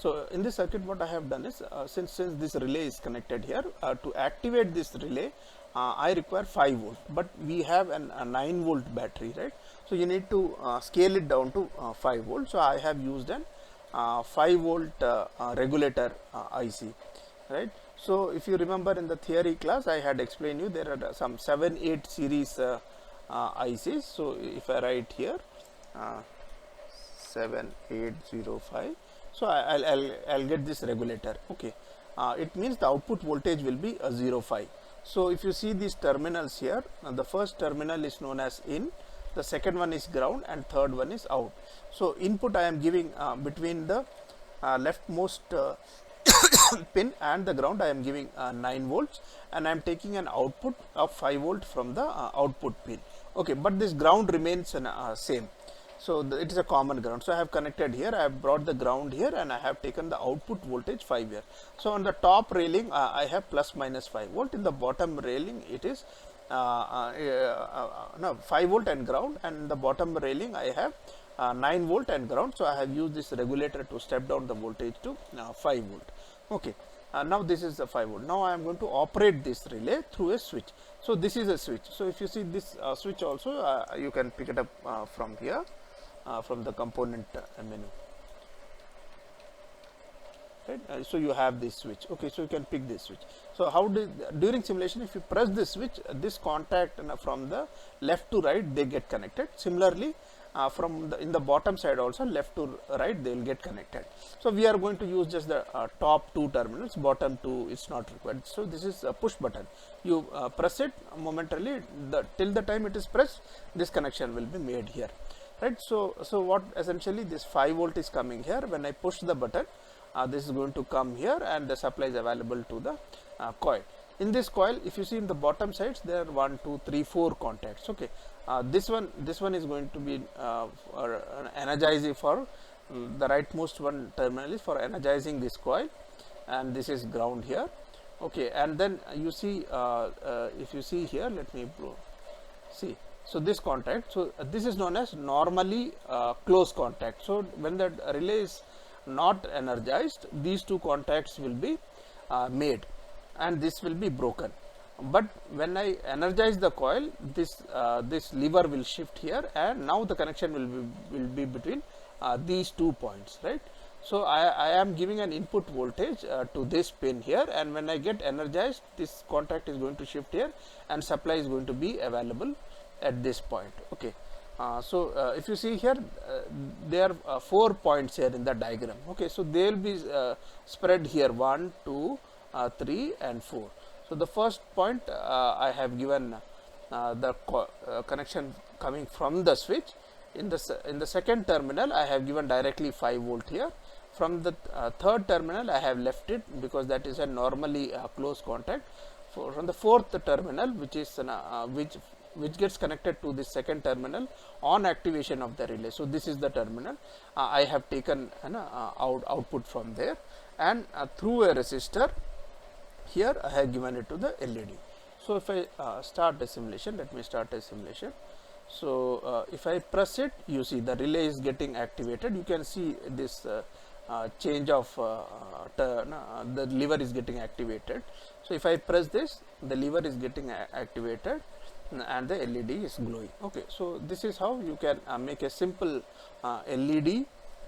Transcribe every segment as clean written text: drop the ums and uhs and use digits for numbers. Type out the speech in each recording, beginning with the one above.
So in this circuit, what I have done is, since this relay is connected here, to activate this relay, I require 5 volt, but we have a 9 volt battery, right? So you need to scale it down to 5 volt. So I have used an 5 volt regulator IC, right? So if you remember in the theory class, I had explained you there are some 7-8 series ICs. So if I write here 7805, so I'll get this regulator. Okay, it means the output voltage will be 05. So if you see these terminals here, the first terminal is known as in, the second one is ground, and third one is out. So input I am giving between the leftmost pin and the ground, I am giving 9 volts, and I am taking an output of 5 volt from the output pin. Okay, but this ground remains same. So it is a common ground. So I have connected here, I have brought the ground here, and I have taken the output voltage 5 here. So on the top railing I have plus minus 5 volt. In the bottom railing it is 5 volt and ground, and the bottom railing I have 9 volt and ground. So I have used this regulator to step down the voltage to 5 volt. Okay, now this is the 5 volt. Now I am going to operate this relay through a switch. So this is a switch. So if you see this switch also, you can pick it up from here, from the component menu, right? So you have this switch. Okay, so you can pick this switch. So how during simulation, if you press this switch, this contact from the left to right, they get connected. Similarly, from in the bottom side also, left to right, they will get connected. So we are going to use just the top 2 terminals, bottom 2 is not required. So this is a push button. You press it momentarily, till the time it is pressed, this connection will be made here, right? So what essentially this 5 volt is coming here. When I push the button, this is going to come here, and the supply is available to the coil. In this coil, if you see in the bottom sides, there are 1, 2, 3, 4 contacts. Okay, this one is going to be energizing for the rightmost one terminal is for energizing this coil, and this is ground here. Okay, and then you see, if you see here, let me see. So this contact, so this is known as normally close contact. So when the relay is not energized, these 2 contacts will be made, and this will be broken. But when I energize the coil, this lever will shift here, and now the connection will be between these 2 points, right? So I am giving an input voltage to this pin here, and when I get energized, this contact is going to shift here, and supply is going to be available at this point. Okay, so if you see here, there are 4 points here in the diagram. Okay, so they will be spread here 1, 2, 3 and 4. So the first point I have given the connection coming from the switch. In the second terminal, I have given directly 5 volt here. From the third terminal, I have left it because that is a normally close contact. From the fourth terminal, which is which gets connected to the second terminal on activation of the relay. So this is the terminal. I have taken output from there, and through a resistor here I have given it to the LED. So if I start a simulation, let me start a simulation. So if I press it, you see the relay is getting activated. You can see this change of the lever is getting activated. So if I press this, the lever is getting activated, and the LED is glowing. Okay, so this is how you can make a simple LED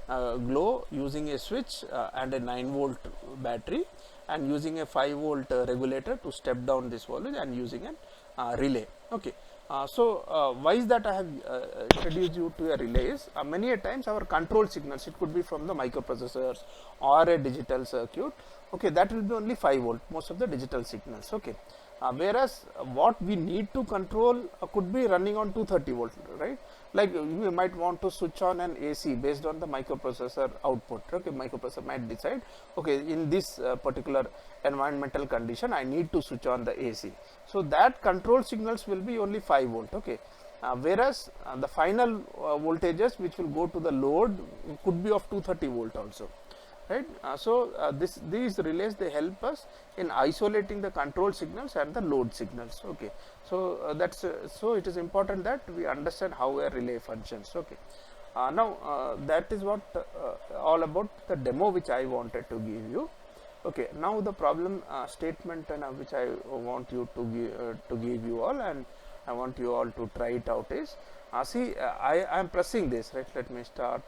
glow using a switch and a 9 volt battery, and using a 5 volt regulator to step down this voltage, and using a relay. Okay, so why is that I have introduced you to a relay is, many a times our control signals, it could be from the microprocessors or a digital circuit. Okay, that will be only 5 volt, most of the digital signals. Okay, whereas what we need to control could be running on 230 volt, right? Like you might want to switch on an AC based on the microprocessor output. Okay, microprocessor might decide, okay, in this particular environmental condition, I need to switch on the AC. So that control signals will be only 5 volt. Okay, whereas the final voltages which will go to the load could be of 230 volt also, right? So these relays, they help us in isolating the control signals and the load signals. Okay, so that's so it is important that we understand how a relay functions. Okay, Now that is what all about the demo which I wanted to give you. Okay, now the problem statement which I want you to give you all, and I want you all to try it out is, see, I am pressing this, right? Let me start.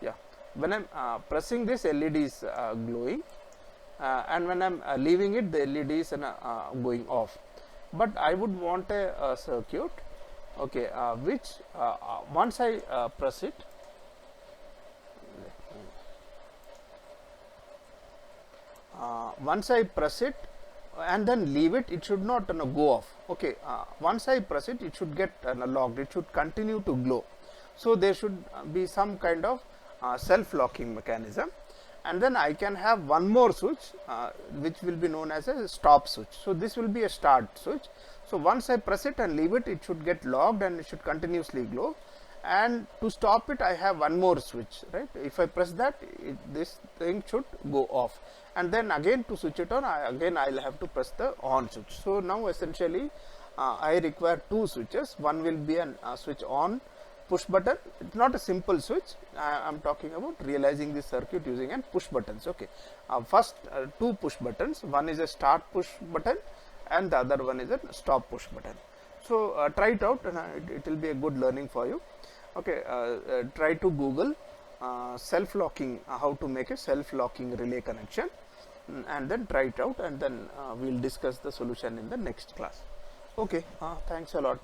Yeah, when I'm pressing this, LED is glowing, and when I'm leaving it, the LED is going off. But I would want a circuit, okay, which once I press it, once I press it and then leave it, it should not go off. Okay, once I press it, it should get locked, it should continue to glow. So there should be some kind of self-locking mechanism, and then I can have one more switch which will be known as a stop switch. So this will be a start switch. So once I press it and leave it, it should get locked and it should continuously glow. And to stop it, I have one more switch, right? If I press that, this thing should go off, and then again to switch it on, I'll have to press the on switch. So now essentially I require two switches. One will be a switch on push button. It's not a simple switch. I'm talking about realizing this circuit using an push buttons. Okay, first two push buttons. One is a start push button and the other one is a stop push button. So try it out, and it will be a good learning for you. Okay, try to Google self-locking, how to make a self-locking relay connection, and then try it out, and then we'll discuss the solution in the next class. Okay, thanks a lot.